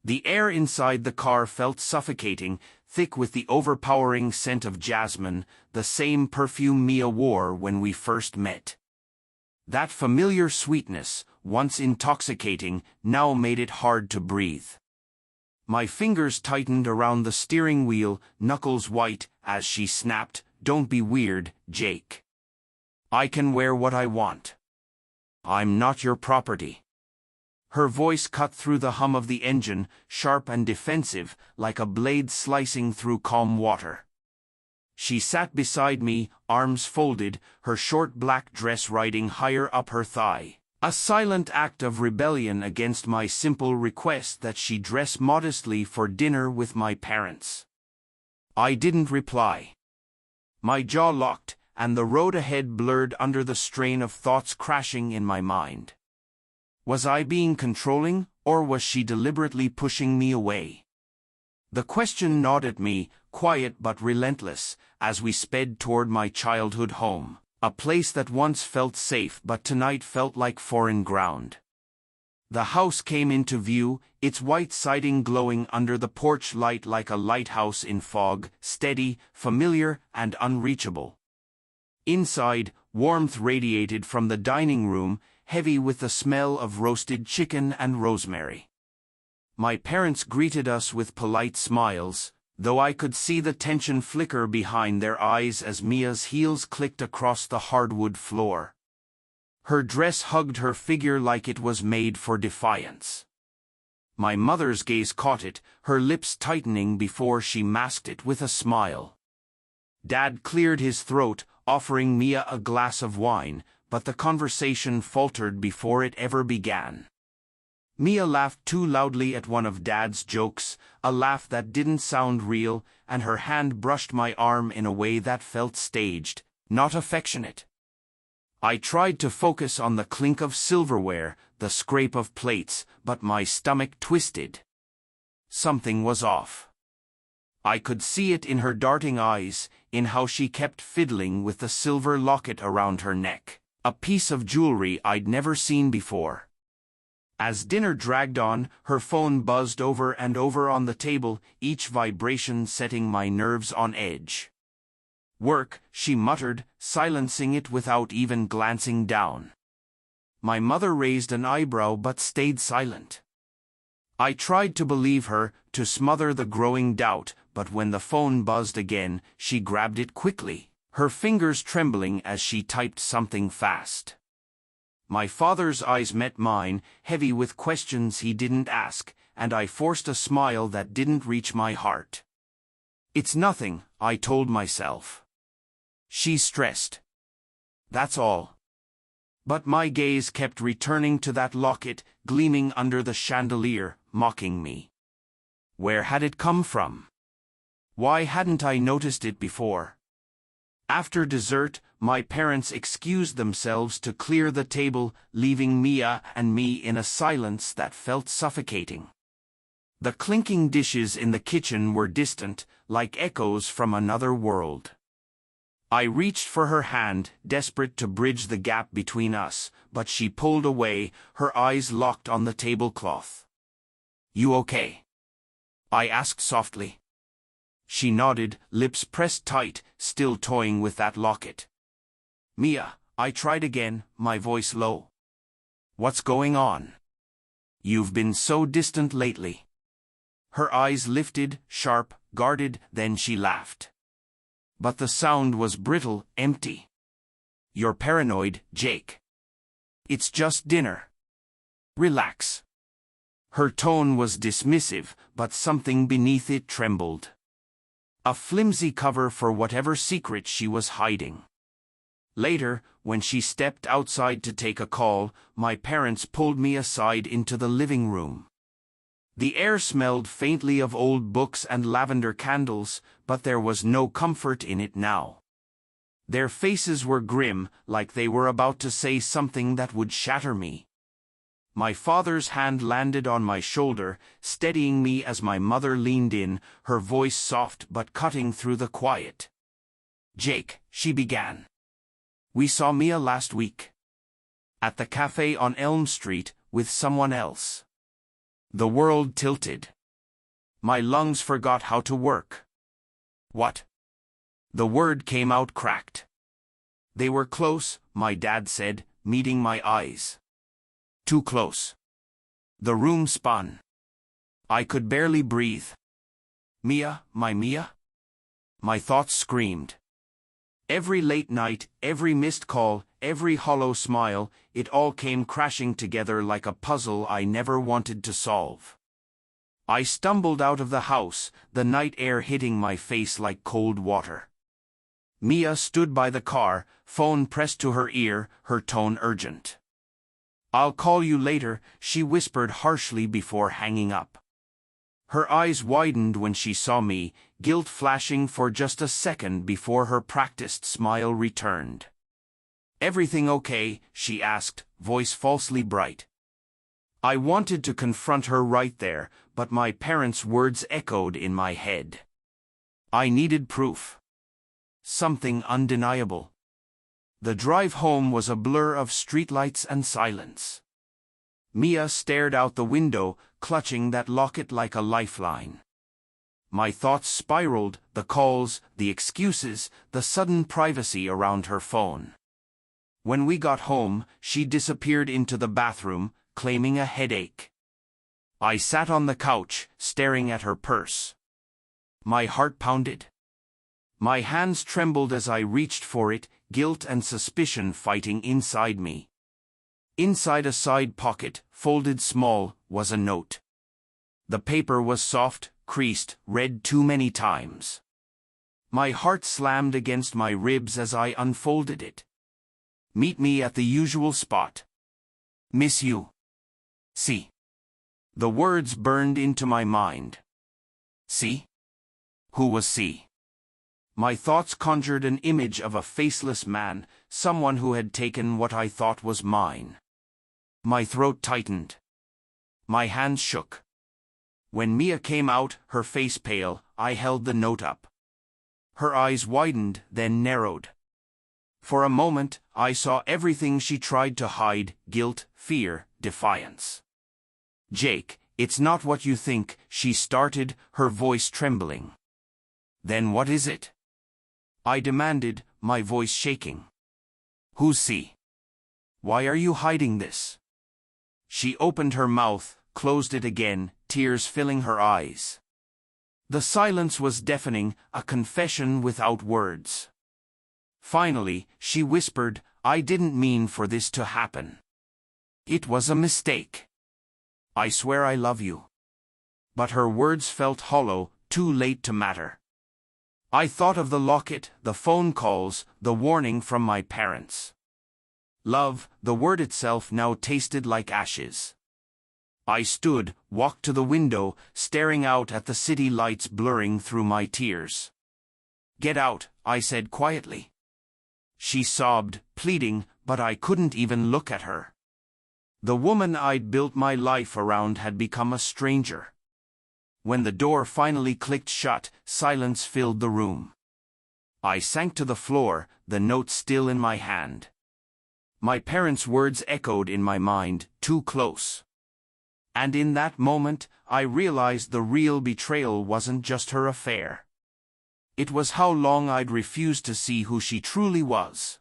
The air inside the car felt suffocating, thick with the overpowering scent of jasmine, the same perfume Mia wore when we first met. That familiar sweetness, once intoxicating, now made it hard to breathe. My fingers tightened around the steering wheel, knuckles white, as she snapped, "Don't be weird, Jake. I can wear what I want. I'm not your property." Her voice cut through the hum of the engine, sharp and defensive, like a blade slicing through calm water. She sat beside me, arms folded, her short black dress riding higher up her thigh. A silent act of rebellion against my simple request that she dress modestly for dinner with my parents. I didn't reply. My jaw locked, and the road ahead blurred under the strain of thoughts crashing in my mind. Was I being controlling, or was she deliberately pushing me away? The question gnawed at me, quiet but relentless, as we sped toward my childhood home, a place that once felt safe but tonight felt like foreign ground. The house came into view, its white siding glowing under the porch light like a lighthouse in fog, steady, familiar, and unreachable. Inside, warmth radiated from the dining room, heavy with the smell of roasted chicken and rosemary. My parents greeted us with polite smiles, though I could see the tension flicker behind their eyes as Mia's heels clicked across the hardwood floor. Her dress hugged her figure like it was made for defiance. My mother's gaze caught it, her lips tightening before she masked it with a smile. Dad cleared his throat, offering Mia a glass of wine, but the conversation faltered before it ever began. Mia laughed too loudly at one of Dad's jokes, a laugh that didn't sound real, and her hand brushed my arm in a way that felt staged, not affectionate. I tried to focus on the clink of silverware, the scrape of plates, but my stomach twisted. Something was off. I could see it in her darting eyes, in how she kept fiddling with the silver locket around her neck, a piece of jewelry I'd never seen before. As dinner dragged on, her phone buzzed over and over on the table, each vibration setting my nerves on edge. "Work," she muttered, silencing it without even glancing down. My mother raised an eyebrow but stayed silent. I tried to believe her, to smother the growing doubt, but when the phone buzzed again, she grabbed it quickly, her fingers trembling as she typed something fast. My father's eyes met mine, heavy with questions he didn't ask, and I forced a smile that didn't reach my heart. "It's nothing," I told myself. "She's stressed. That's all." But my gaze kept returning to that locket, gleaming under the chandelier, mocking me. Where had it come from? Why hadn't I noticed it before? After dessert, my parents excused themselves to clear the table, leaving Mia and me in a silence that felt suffocating. The clinking dishes in the kitchen were distant, like echoes from another world. I reached for her hand, desperate to bridge the gap between us, but she pulled away, her eyes locked on the tablecloth. "You okay?" I asked softly. She nodded, lips pressed tight, still toying with that locket. "Mia," I tried again, my voice low. "What's going on? You've been so distant lately." Her eyes lifted, sharp, guarded, then she laughed. But the sound was brittle, empty. "You're paranoid, Jake. It's just dinner. Relax." Her tone was dismissive, but something beneath it trembled. A flimsy cover for whatever secret she was hiding. Later, when she stepped outside to take a call, my parents pulled me aside into the living room. The air smelled faintly of old books and lavender candles, but there was no comfort in it now. Their faces were grim, like they were about to say something that would shatter me. My father's hand landed on my shoulder, steadying me as my mother leaned in, her voice soft but cutting through the quiet. "Jake," she began. "We saw Mia last week. At the cafe on Elm Street, with someone else." The world tilted. My lungs forgot how to work. What? The word came out cracked. They were close, my dad said, meeting my eyes. Too close. The room spun. I could barely breathe. Mia, my Mia? My thoughts screamed. Every late night, every missed call, every hollow smile, it all came crashing together like a puzzle I never wanted to solve. I stumbled out of the house, the night air hitting my face like cold water. Mia stood by the car, phone pressed to her ear, her tone urgent. "I'll call you later," she whispered harshly before hanging up. Her eyes widened when she saw me, guilt flashing for just a second before her practiced smile returned. "Everything okay?" she asked, voice falsely bright. I wanted to confront her right there, but my parents' words echoed in my head. I needed proof. Something undeniable. The drive home was a blur of streetlights and silence. Mia stared out the window, clutching that locket like a lifeline. My thoughts spiraled, the calls, the excuses, the sudden privacy around her phone. When we got home, she disappeared into the bathroom, claiming a headache. I sat on the couch, staring at her purse. My heart pounded. My hands trembled as I reached for it, guilt and suspicion fighting inside me. Inside a side pocket, folded small, was a note. The paper was soft, creased, read too many times. My heart slammed against my ribs as I unfolded it. "Meet me at the usual spot. Miss you. See." The words burned into my mind. See? Who was C? My thoughts conjured an image of a faceless man, someone who had taken what I thought was mine. My throat tightened. My hands shook. When Mia came out, her face pale, I held the note up. Her eyes widened, then narrowed. For a moment, I saw everything she tried to hide: guilt, fear, defiance. "Jake, it's not what you think," she started, her voice trembling. "Then what is it?" I demanded, my voice shaking. "Who's C? Why are you hiding this?" She opened her mouth, closed it again, tears filling her eyes. The silence was deafening, a confession without words. Finally, she whispered, "I didn't mean for this to happen. It was a mistake. I swear I love you." But her words felt hollow, too late to matter. I thought of the locket, the phone calls, the warning from my parents. Love, the word itself now tasted like ashes. I stood, walked to the window, staring out at the city lights blurring through my tears. "Get out," I said quietly. She sobbed, pleading, but I couldn't even look at her. The woman I'd built my life around had become a stranger. When the door finally clicked shut, silence filled the room. I sank to the floor, the note still in my hand. My parents' words echoed in my mind, "Too close." And in that moment, I realized the real betrayal wasn't just her affair. It was how long I'd refused to see who she truly was.